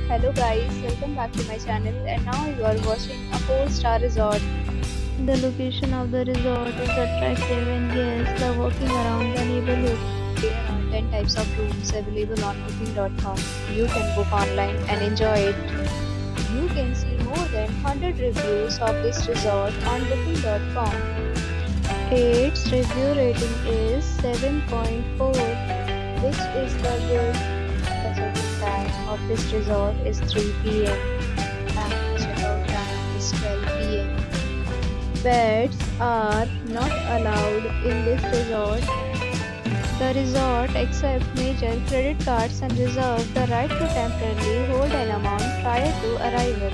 Hello guys, welcome back to my channel and now you are watching a 4-star resort. The location of the resort is attractive and guests love walking around the neighborhood. There are 10 types of rooms available on booking.com. You can book online and enjoy it. You can see more than 100 reviews of this resort on booking.com. Its review rating is 7.4, which is the good. The check-in time of this resort is 3 p.m. and the check-out time is 12 p.m. Pets are not allowed in this resort. The resort accepts major credit cards and reserves the right to temporarily hold an amount prior to arrival.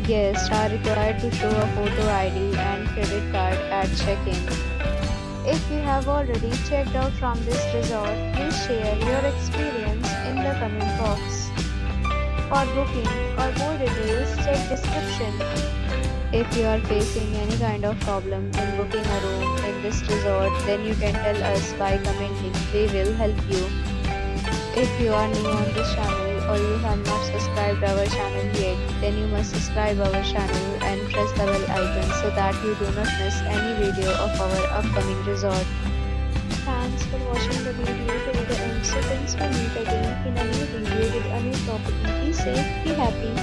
Guests are required to show a photo ID and credit card at check-in. If you have already checked out from this resort, please share your experience in the comment box. For booking or more details, check description. If you are facing any kind of problem in booking a room in this resort, then you can tell us by commenting. We will help you. If you are new on this channel or you have not subscribed our channel yet, then you must subscribe our channel and press the bell icon so that you do not miss any video of our upcoming resort. Thanks for watching the video till the end. So friends, we meet again in a new video with a new topic. Be safe, be happy.